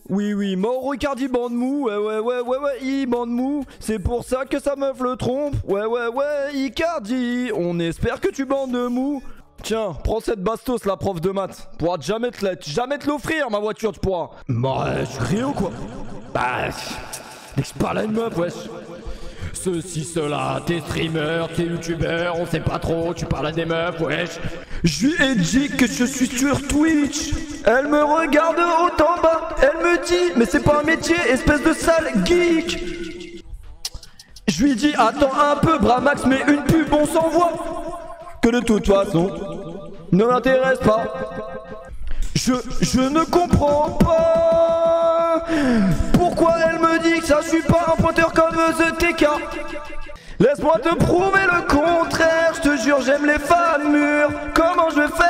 Oui, oui, Mauro Icardi bande mou, ouais, il bande mou, c'est pour ça que sa meuf le trompe, ouais, Icardi, on espère que tu bandes mou. Tiens, prends cette bastos, la prof de maths, pourra jamais te l'offrir, ma voiture, tu pourras. Bah, je crie ou quoi? Bah, dès que je parle à une meuf, wesh. Ceci, cela, t'es streamer, t'es youtubeur, on sait pas trop, tu parles à des meufs, wesh. Je lui ai dit que je suis sur Twitch. Elle me regarde haut en bas, elle me dit, mais c'est pas un métier, espèce de sale geek. Je lui dis, attends un peu, Bramax, mais une pub, on s'envoie. Que de toute façon, ne m'intéresse pas. Je ne comprends pas pourquoi elle me dit que ça je suis pas un pointeur comme The TK. Laisse-moi te prouver le contraire, je te jure j'aime les femmes mûres. Comment je vais faire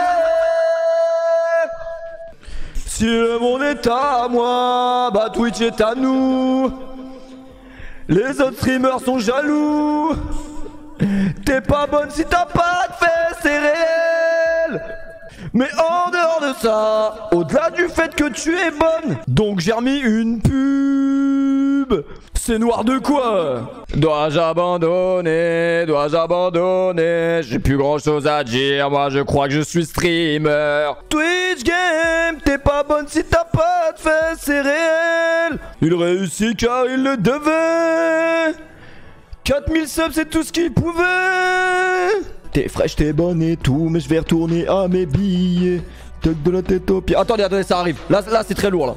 si le monde est à moi, bah Twitch est à nous. Les autres streamers sont jaloux. T'es pas bonne si t'as pas de fesses, c'est réel. Mais en dehors de ça, au-delà du fait que tu es bonne, donc j'ai remis une pub. C'est noir de quoi? Dois-je abandonner? J'ai plus grand chose à dire, moi je crois que je suis streamer. Twitch Game, t'es pas bonne si t'as pas de fesses, c'est réel. Il réussit car il le devait. 4000 subs c'est tout ce qu'il pouvait. T'es fraîche, t'es bonne et tout, mais je vais retourner à mes billets. Tuck de la tête aux pieds. Attendez, ça arrive. Là c'est très lourd là.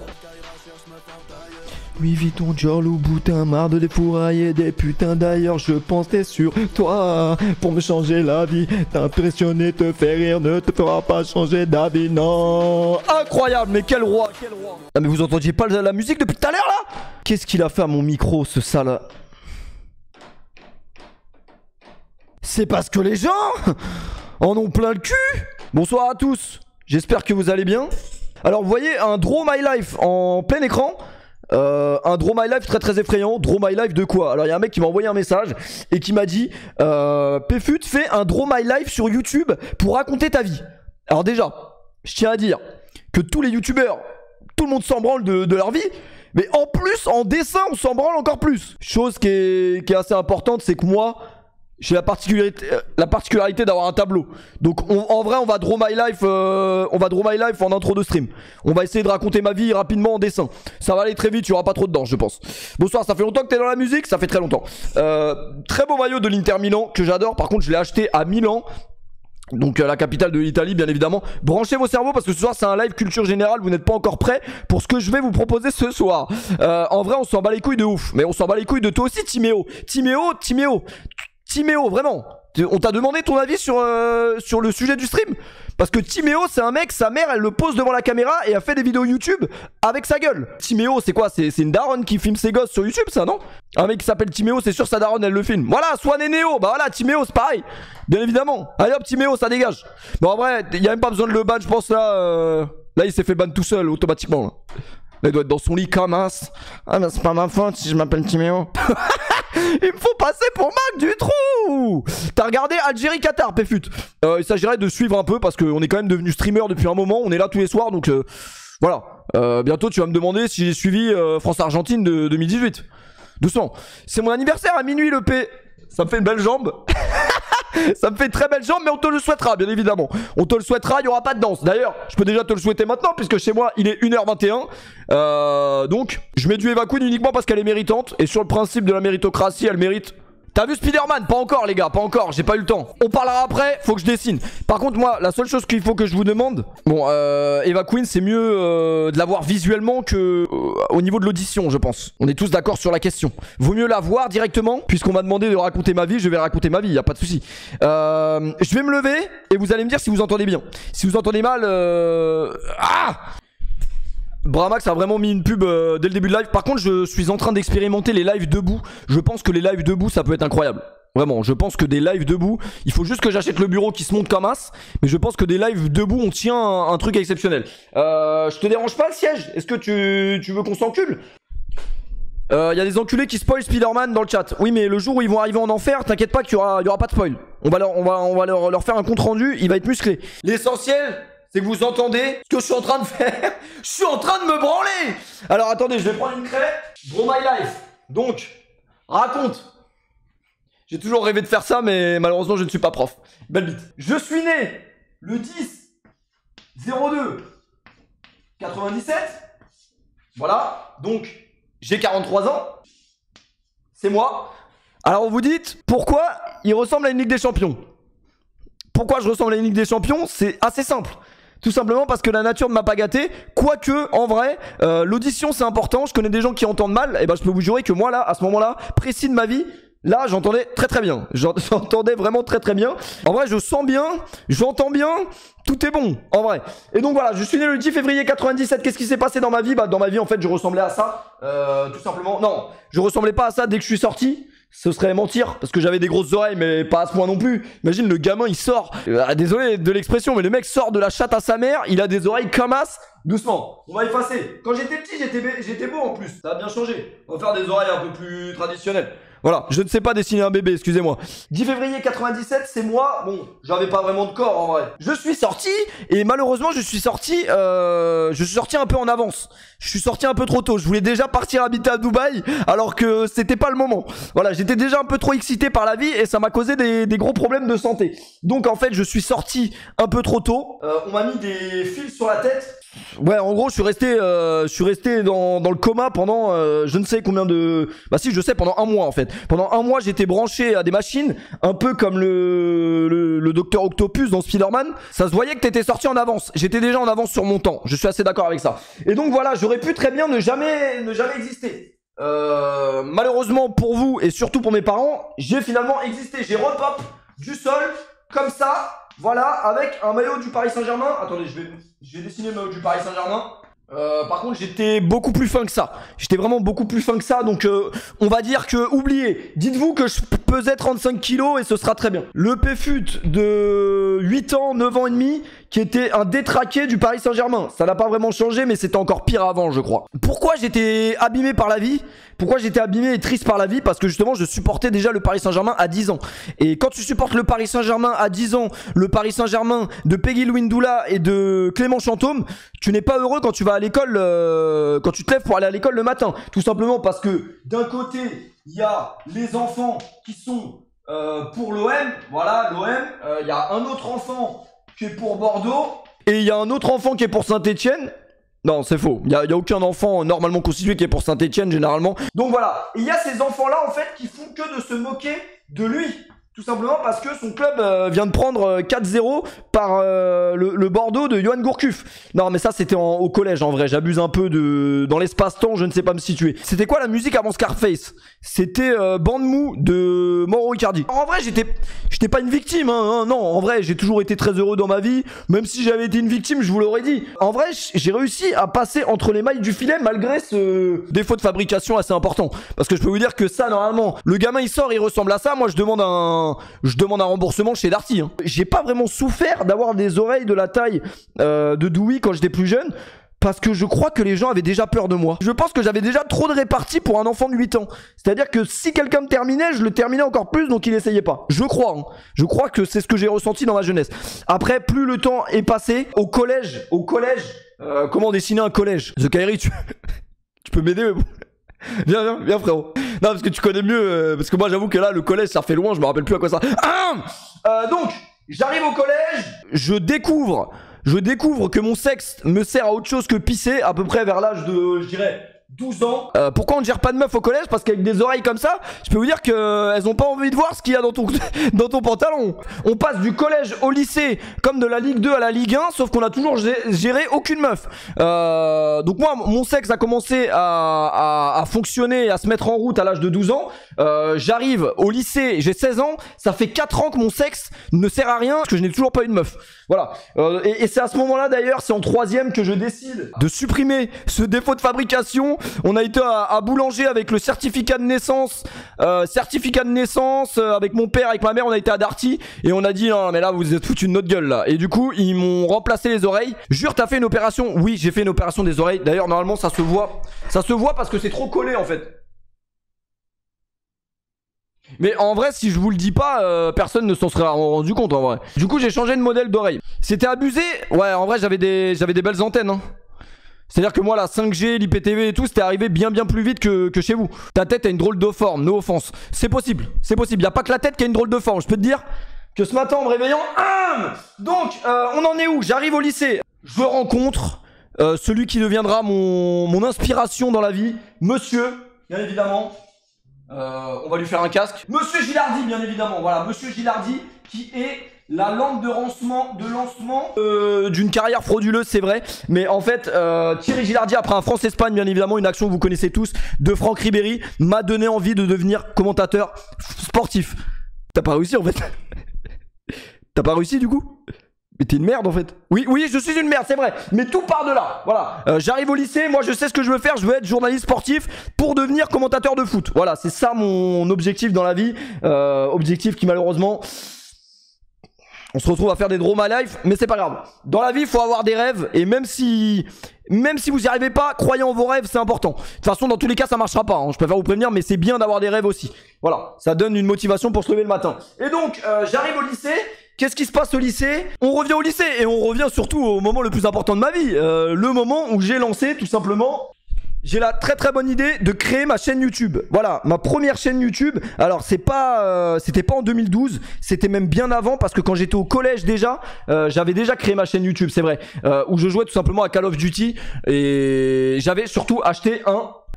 Oui, vis ton genre loup boutin, marre de défourailler des putains. D'ailleurs, je pensais sur toi pour me changer la vie. T'impressionner, te faire rire ne te fera pas changer d'avis, non. Incroyable, mais quel roi. Ah, mais vous entendiez pas la musique depuis tout à l'heure là? Qu'est-ce qu'il a fait à mon micro, ce sale? C'est parce que les gens en ont plein le cul. Bonsoir à tous, j'espère que vous allez bien. Alors vous voyez un Draw My Life en plein écran. Un Draw My Life très effrayant. Draw My Life de quoi? Alors il y a un mec qui m'a envoyé un message et qui m'a dit Péfut, fais un Draw My Life sur YouTube pour raconter ta vie. Alors déjà, je tiens à dire que tous les youtubeurs, tout le monde s'en branle de leur vie. Mais en plus, en dessin, on s'en branle encore plus. Chose qui est assez importante, c'est que moi... j'ai la particularité d'avoir un tableau. Donc en vrai on va draw my life en intro de stream. On va essayer de raconter ma vie rapidement en dessin. Ça va aller très vite, il n'y aura pas trop de danse je pense. Bonsoir, ça fait longtemps que t'es dans la musique? Ça fait très longtemps. Très beau maillot de l'Inter Milan que j'adore. Par contre je l'ai acheté à Milan. Donc la capitale de l'Italie bien évidemment. Branchez vos cerveaux parce que ce soir c'est un live culture générale. Vous n'êtes pas encore prêts pour ce que je vais vous proposer ce soir. En vrai on s'en bat les couilles de ouf. Mais on s'en bat les couilles de toi aussi Timéo, vraiment. On t'a demandé ton avis sur le sujet du stream? Parce que Timéo, c'est un mec, sa mère, elle le pose devant la caméra et a fait des vidéos YouTube avec sa gueule. Timéo, c'est quoi? C'est une daronne qui filme ses gosses sur YouTube, ça, non? Un mec qui s'appelle Timéo, c'est sûr sa daronne, elle le filme. Voilà, Swan et Néo, bah voilà, Timéo, c'est pareil. Bien évidemment. Allez hop, Timéo, ça dégage. Bon, en vrai, il y a même pas besoin de le ban, je pense, là. Là, il s'est fait ban tout seul, automatiquement, là. Là, il doit être dans son lit comme as. Ah, mais c'est pas ma faute si je m'appelle Timéo. Il me faut passer pour Marc Dutroux. T'as regardé Algérie-Qatar, Péfut? Il s'agirait de suivre un peu parce qu'on est quand même devenu streamer depuis un moment. On est là tous les soirs, donc voilà. Bientôt, tu vas me demander si j'ai suivi France-Argentine de 2018. Doucement. C'est mon anniversaire à minuit, le P. Ça me fait une belle jambe. Ça me fait une très belle jambe, mais on te le souhaitera, bien évidemment. On te le souhaitera, il n'y aura pas de danse. D'ailleurs, je peux déjà te le souhaiter maintenant, puisque chez moi, il est 1h21. Donc, je mets du Eva Queen uniquement parce qu'elle est méritante. Et sur le principe de la méritocratie, elle mérite... T'as vu Spider-Man? Pas encore les gars, pas encore, j'ai pas eu le temps. On parlera après, faut que je dessine. Par contre moi, la seule chose qu'il faut que je vous demande... Bon, Eva Queen c'est mieux de la voir visuellement que au niveau de l'audition je pense. On est tous d'accord sur la question. Vaut mieux la voir directement, puisqu'on m'a demandé de raconter ma vie, je vais raconter ma vie, y a pas de souci. Je vais me lever et vous allez me dire si vous entendez bien. Si vous entendez mal... Bramax a vraiment mis une pub dès le début de live. Par contre je suis en train d'expérimenter les lives debout. Je pense que les lives debout ça peut être incroyable. Vraiment, je pense que des lives debout, il faut juste que j'achète le bureau qui se monte comme as. Mais je pense que des lives debout on tient un truc exceptionnel. Je te dérange pas le siège? Est-ce que tu veux qu'on s'encule? Y a des enculés qui spoil Spider-Man dans le chat. Oui mais le jour où ils vont arriver en enfer, t'inquiète pas qu'il y aura pas de spoil. On va leur faire un compte rendu, il va être musclé. L'essentiel c'est que vous entendez ce que je suis en train de faire. Je suis en train de me branler. Alors attendez, je vais prendre une craie. Bro my life. Donc, raconte. J'ai toujours rêvé de faire ça, mais malheureusement, je ne suis pas prof. Belle bite. Je suis né le 10-02 97. Voilà. Donc, j'ai 43 ans. C'est moi. Alors, vous dites, pourquoi il ressemble à une Ligue des Champions? Pourquoi je ressemble à une Ligue des Champions? C'est assez simple. Tout simplement parce que la nature ne m'a pas gâté. Quoique, en vrai, l'audition c'est important. Je connais des gens qui entendent mal. Et ben, je peux vous jurer que moi, là, à ce moment-là, précis de ma vie, là, j'entendais très très bien. J'entendais vraiment très très bien. En vrai, je sens bien, j'entends bien. Tout est bon, en vrai. Et donc voilà, je suis né le 10 février 97. Qu'est-ce qui s'est passé dans ma vie? Bah, dans ma vie, en fait, je ressemblais à ça. Tout simplement. Non, je ressemblais pas à ça dès que je suis sorti. Ce serait mentir, parce que j'avais des grosses oreilles, mais pas à ce point non plus. Imagine, le gamin, il sort. Désolé de l'expression, mais le mec sort de la chatte à sa mère, il a des oreilles comme as. Doucement, on va effacer. Quand j'étais petit, j'étais beau en plus. Ça a bien changé. On va faire des oreilles un peu plus traditionnelles. Voilà, je ne sais pas dessiner un bébé, excusez-moi. 10 février 97, c'est moi. Bon, j'avais pas vraiment de corps en vrai. Je suis sorti, et malheureusement, je suis sorti un peu en avance. Je suis sorti un peu trop tôt. Je voulais déjà partir habiter à Dubaï, alors que c'était pas le moment. Voilà, j'étais déjà un peu trop excité par la vie, et ça m'a causé des gros problèmes de santé. Donc en fait, je suis sorti un peu trop tôt. On m'a mis des fils sur la tête. Ouais, en gros, je suis resté dans le coma pendant je ne sais combien de... Bah si, je sais, pendant un mois en fait. Pendant un mois, j'étais branché à des machines, un peu comme le Docteur Octopus dans Spider-Man. Ça se voyait que t'étais sorti en avance. J'étais déjà en avance sur mon temps. Je suis assez d'accord avec ça. Et donc voilà, j'aurais pu très bien ne jamais exister. Malheureusement pour vous et surtout pour mes parents, j'ai finalement existé. J'ai repop du sol, comme ça, voilà, avec un maillot du Paris Saint-Germain. Attendez, je vais dessiner le maillot du Paris Saint-Germain. Par contre, j'étais beaucoup plus fin que ça. J'étais vraiment beaucoup plus fin que ça. Donc, on va dire que, oubliez. Dites-vous que je pesais 35 kilos et ce sera très bien. Le Péfut de 8 ans, 9 ans et demi, qui était un détraqué du Paris Saint-Germain. Ça n'a pas vraiment changé, mais c'était encore pire avant, je crois. Pourquoi j'étais abîmé par la vie? Pourquoi j'étais abîmé et triste par la vie? Parce que justement, je supportais déjà le Paris Saint-Germain à 10 ans. Et quand tu supportes le Paris Saint-Germain à 10 ans, le Paris Saint-Germain de Peggy Louindoula et de Clément Chantôme, tu n'es pas heureux quand tu vas à l'école, quand tu te lèves pour aller à l'école le matin. Tout simplement parce que d'un côté, il y a les enfants qui sont pour l'OM. Voilà, l'OM. Il y a un autre enfant qui est pour Bordeaux. Et il y a un autre enfant qui est pour Saint-Etienne. Non, c'est faux. Il y a aucun enfant normalement constitué qui est pour Saint-Etienne généralement. Donc voilà. Il y a ces enfants-là en fait qui font que de se moquer de lui. Tout simplement parce que son club vient de prendre 4-0 par le Bordeaux de Johan Gourcuff. Non mais ça c'était au collège en vrai. J'abuse un peu dans l'espace-temps, je ne sais pas me situer. C'était quoi la musique avant Scarface? C'était Bande Mou de Mauro Icardi. En vrai j'étais pas une victime hein, non, en vrai j'ai toujours été très heureux dans ma vie. Même si j'avais été une victime, je vous l'aurais dit. En vrai j'ai réussi à passer entre les mailles du filet malgré ce défaut de fabrication assez important. Parce que je peux vous dire que ça normalement, le gamin il sort, il ressemble à ça. Moi je demande un remboursement chez Darty hein. J'ai pas vraiment souffert d'avoir des oreilles de la taille de Dewey quand j'étais plus jeune. Parce que je crois que les gens avaient déjà peur de moi. Je pense que j'avais déjà trop de répartie pour un enfant de 8 ans. C'est-à-dire que si quelqu'un me terminait, je le terminais encore plus, donc il essayait pas. Je crois. Hein. Je crois que c'est ce que j'ai ressenti dans ma jeunesse. Après, plus le temps est passé, au collège, comment dessiner un collège? The Kairi, tu peux m'aider mais bon. Viens frérot. Non parce que tu connais mieux, parce que moi j'avoue que là le collège ça fait loin, je me rappelle plus à quoi ça. Donc j'arrive au collège, je découvre que mon sexe me sert à autre chose que pisser, à peu près vers l'âge de, je dirais, 12 ans. Pourquoi on ne gère pas de meuf au collège? Parce qu'avec des oreilles comme ça, je peux vous dire qu'elles ont pas envie de voir ce qu'il y a dans ton pantalon. On passe du collège au lycée comme de la Ligue 2 à la Ligue 1, sauf qu'on a toujours géré aucune meuf. Donc moi, mon sexe a commencé à fonctionner, à se mettre en route à l'âge de 12 ans. J'arrive au lycée, j'ai 16 ans, ça fait 4 ans que mon sexe ne sert à rien, parce que je n'ai toujours pas eu de meuf. Voilà. Et c'est à ce moment-là d'ailleurs, c'est en 3ème que je décide de supprimer ce défaut de fabrication. On a été à Boulanger avec le certificat de naissance. Avec mon père, avec ma mère, on a été à Darty. Et on a dit, non mais là vous êtes foutu de notre gueule là. Et du coup, ils m'ont remplacé les oreilles. Jure, t'as fait une opération? Oui, j'ai fait une opération des oreilles. D'ailleurs, normalement, ça se voit. Ça se voit parce que c'est trop collé en fait. Mais en vrai, si je vous le dis pas, personne ne s'en serait rendu compte en vrai. Du coup, j'ai changé de modèle d'oreille. C'était abusé. Ouais, en vrai, j'avais des belles antennes. Hein. C'est-à-dire que moi, la 5G, l'IPTV et tout, c'était arrivé bien plus vite que chez vous. Ta tête a une drôle de forme, no offense. C'est possible, c'est possible. Y a pas que la tête qui a une drôle de forme. Je peux te dire que ce matin, en me réveillant, donc, on en est où? J'arrive au lycée. Je rencontre celui qui deviendra mon inspiration dans la vie. Monsieur, bien évidemment. On va lui faire un casque. Monsieur Gilardi, bien évidemment. Voilà, Monsieur Gilardi, qui est la lampe de lancement d'une carrière frauduleuse, c'est vrai. Mais en fait, Thierry Gilardi, après un France-Espagne, bien évidemment, une action que vous connaissez tous, de Franck Ribéry, m'a donné envie de devenir commentateur sportif. T'as pas réussi en fait? T'as pas réussi du coup? Mais t'es une merde en fait. Oui, je suis une merde, c'est vrai. Mais tout part de là. Voilà. J'arrive au lycée, moi je sais ce que je veux faire. Je veux être journaliste sportif pour devenir commentateur de foot. Voilà, c'est ça mon objectif dans la vie. Objectif qui malheureusement... On se retrouve à faire des draws my life, mais c'est pas grave. Dans la vie, il faut avoir des rêves. Et même si vous n'y arrivez pas, croyez en vos rêves, c'est important. De toute façon, dans tous les cas, ça marchera pas. Hein. Je préfère vous prévenir, mais c'est bien d'avoir des rêves aussi. Voilà, ça donne une motivation pour se lever le matin. Et donc, j'arrive au lycée. Qu'est-ce qui se passe au lycée? On revient au lycée et on revient surtout au moment le plus important de ma vie. Le moment où j'ai lancé tout simplement... J'ai la très bonne idée de créer ma chaîne YouTube. Voilà, ma première chaîne YouTube. Alors c'était pas en 2012, c'était même bien avant parce que quand j'étais au collège déjà, j'avais déjà créé ma chaîne YouTube, c'est vrai, où je jouais tout simplement à Call of Duty et j'avais surtout acheté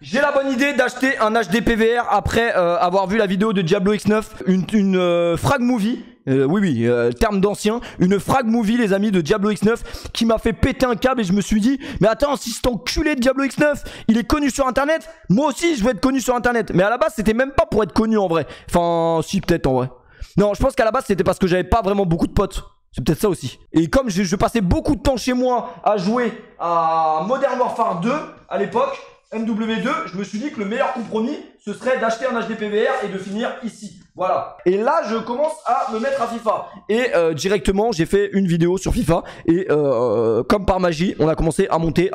J'ai la bonne idée d'acheter un HD PVR après avoir vu la vidéo de Diablo X9, une frag movie. Oui, terme d'ancien, une frag movie les amis de Diablo X9 qui m'a fait péter un câble et je me suis dit mais attends, si cet enculé de Diablo X9 il est connu sur internet, moi aussi je veux être connu sur internet. Mais à la base c'était même pas pour être connu en vrai. Enfin si, peut-être en vrai. Non, je pense qu'à la base c'était parce que j'avais pas vraiment beaucoup de potes. C'est peut-être ça aussi. Et comme je passais beaucoup de temps chez moi à jouer à Modern Warfare 2 à l'époque, MW2, je me suis dit que le meilleur compromis, ce serait d'acheter un HD PVR et de finir ici. Voilà. Et là, je commence à me mettre à FIFA. Et directement, j'ai fait une vidéo sur FIFA. Et comme par magie, on a commencé à monter.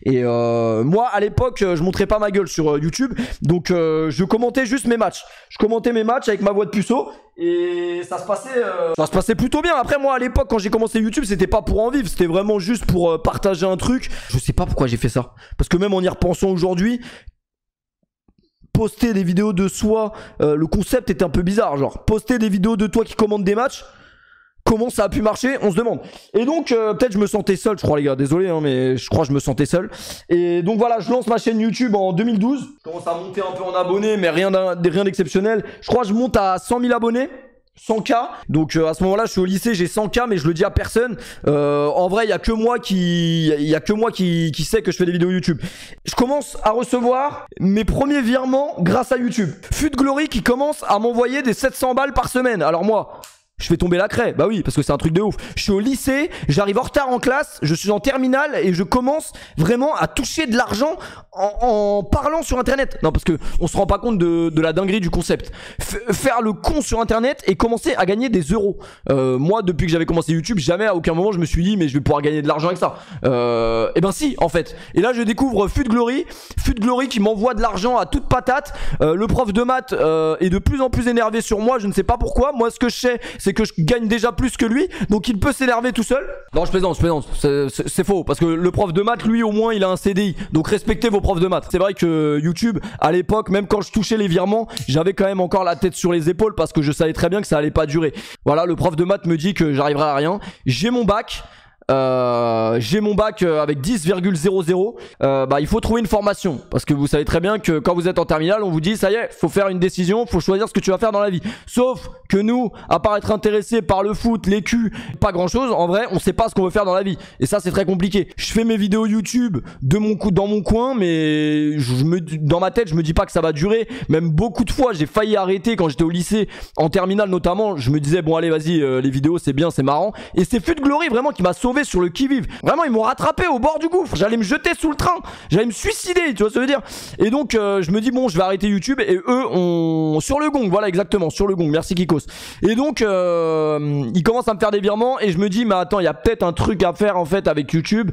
Et moi, à l'époque, je montrais pas ma gueule sur YouTube. Donc, je commentais juste mes matchs. Je commentais mes matchs avec ma voix de puceau. Et ça se passait plutôt bien. Après, moi, à l'époque, quand j'ai commencé YouTube, c'était pas pour en vivre. C'était vraiment juste pour partager un truc. Je sais pas pourquoi j'ai fait ça. Parce que même en y repensant aujourd'hui... Poster des vidéos de soi, le concept était un peu bizarre, genre poster des vidéos de toi qui commente des matchs, comment ça a pu marcher, on se demande. Et donc peut-être je me sentais seul, je crois les gars, désolé hein, mais je crois que je me sentais seul. Et donc voilà, je lance ma chaîne YouTube en 2012, je commence à monter un peu en abonnés mais rien d'exceptionnel. Je crois que je monte à 100 000 abonnés. 100K, donc à ce moment-là je suis au lycée, j'ai 100K mais je le dis à personne. En vrai il y a que moi qui sait que je fais des vidéos YouTube. Je commence à recevoir mes premiers virements grâce à YouTube. Fut Glory qui commence à m'envoyer des 700 balles par semaine. Alors moi je fais tomber la craie, bah oui, parce que c'est un truc de ouf. Je suis au lycée, j'arrive en retard en classe, je suis en terminale et je commence vraiment à toucher de l'argent en parlant sur internet. Non, parce que on se rend pas compte de la dinguerie du concept. Faire le con sur internet et commencer à gagner des euros. Moi, depuis que j'avais commencé YouTube, jamais à aucun moment je me suis dit mais je vais pouvoir gagner de l'argent avec ça. Et ben si, en fait. Et là, je découvre Fut Glory qui m'envoie de l'argent à toute patate. Le prof de maths est de plus en plus énervé sur moi, je ne sais pas pourquoi. Moi, ce que je sais, c'est que je gagne déjà plus que lui, donc il peut s'énerver tout seul. Non, je plaisante, c'est faux, parce que le prof de maths, lui, au moins, il a un CDI, donc respectez vos profs de maths. C'est vrai que YouTube, à l'époque, même quand je touchais les virements, j'avais quand même encore la tête sur les épaules, parce que je savais très bien que ça allait pas durer. Voilà, le prof de maths me dit que j'arriverai à rien. J'ai mon bac. Avec 10,00. Il faut trouver une formation parce que vous savez très bien que quand vous êtes en terminale, on vous dit ça y est, faut faire une décision, faut choisir ce que tu vas faire dans la vie. Sauf que nous, à part être intéressés par le foot, les culs, pas grand chose, en vrai, on sait pas ce qu'on veut faire dans la vie. Et ça, c'est très compliqué. Je fais mes vidéos YouTube dans mon coin, mais dans ma tête, je me dis pas que ça va durer. Même beaucoup de fois, j'ai failli arrêter quand j'étais au lycée, en terminale notamment. Je me disais bon allez, vas-y, les vidéos c'est bien, c'est marrant. Et c'est Fut Glory vraiment qui m'a sauvé retrouvé sur le qui-vive. Vraiment, ils m'ont rattrapé au bord du gouffre. J'allais me jeter sous le train. J'allais me suicider, tu vois ce que je veux dire. Et donc, je me dis, bon, je vais arrêter YouTube. Et eux, sur le gong, voilà, exactement, sur le gong. Merci, Kikos. Et donc, ils commencent à me faire des virements. Et je me dis, mais attends, il y a peut-être un truc à faire, en fait, avec YouTube.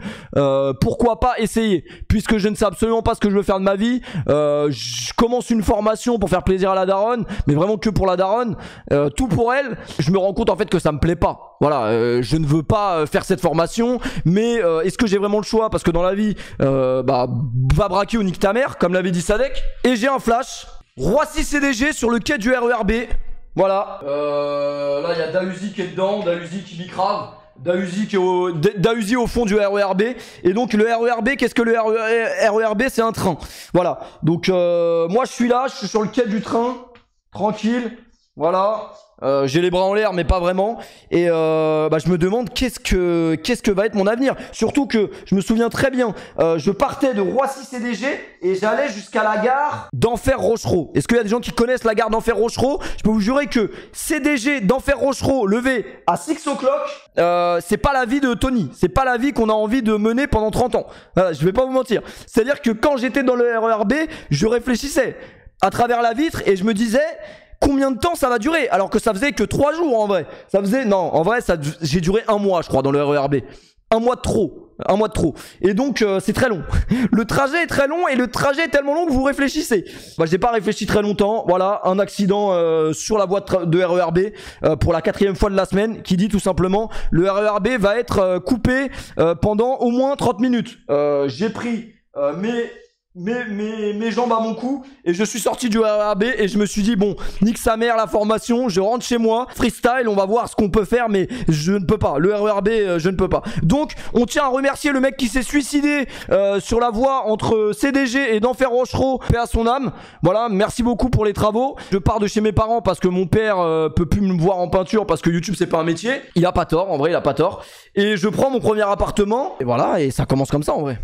Pourquoi pas essayer? Puisque je ne sais absolument pas ce que je veux faire de ma vie. Je commence une formation pour faire plaisir à la daronne. Mais vraiment que pour la daronne. Tout pour elle. Je me rends compte, en fait, que ça me plaît pas. Voilà, je ne veux pas faire cette formation. Mais est-ce que j'ai vraiment le choix? Parce que dans la vie, va braquer ou nique ta mère, comme l'avait dit Sadek. Et j'ai un flash. Roissy CDG sur le quai du RERB. Voilà. Là, il y a Dahuzi qui est dedans. Dahuzi qui bicrave. Dahuzi au fond du RERB. Et donc le RERB, qu'est-ce que le RERB? C'est un train. Voilà. Donc moi je suis là, je suis sur le quai du train. Tranquille. Voilà. J'ai les bras en l'air mais pas vraiment. Et je me demande qu'est-ce que va être mon avenir. Surtout que je me souviens très bien, je partais de Roissy CDG et j'allais jusqu'à la gare d'Enfer Rochereau. Est-ce qu'il y a des gens qui connaissent la gare d'Enfer Rochereau? Je peux vous jurer que CDG d'Enfer Rochereau levé à 6 o'clock, c'est pas la vie de Tony. C'est pas la vie qu'on a envie de mener pendant 30 ans. Voilà, je vais pas vous mentir. C'est-à-dire que quand j'étais dans le RERB, je réfléchissais à travers la vitre et je me disais... Combien de temps ça va durer? Alors que ça faisait que 3 jours en vrai. Ça faisait... Non, en vrai, j'ai duré 1 mois, je crois, dans le RERB. 1 mois de trop. 1 mois de trop. Et donc, c'est très long. Le trajet est très long et le trajet est tellement long que vous réfléchissez. J'ai pas réfléchi très longtemps. Voilà, un accident sur la voie de RERB pour la 4e fois de la semaine qui dit tout simplement le RERB va être coupé pendant au moins 30 minutes. J'ai pris mes jambes à mon cou et je suis sorti du RERB et je me suis dit bon, nique sa mère la formation, je rentre chez moi, freestyle, on va voir ce qu'on peut faire mais je ne peux pas, le RERB je ne peux pas. Donc on tient à remercier le mec qui s'est suicidé sur la voie entre CDG et d'Enfer Rochereau, paix à son âme. Voilà, merci beaucoup pour les travaux. Je pars de chez mes parents parce que mon père peut plus me voir en peinture parce que YouTube c'est pas un métier. Il a pas tort, en vrai il a pas tort. Et je prends mon premier appartement et voilà, et ça commence comme ça en vrai.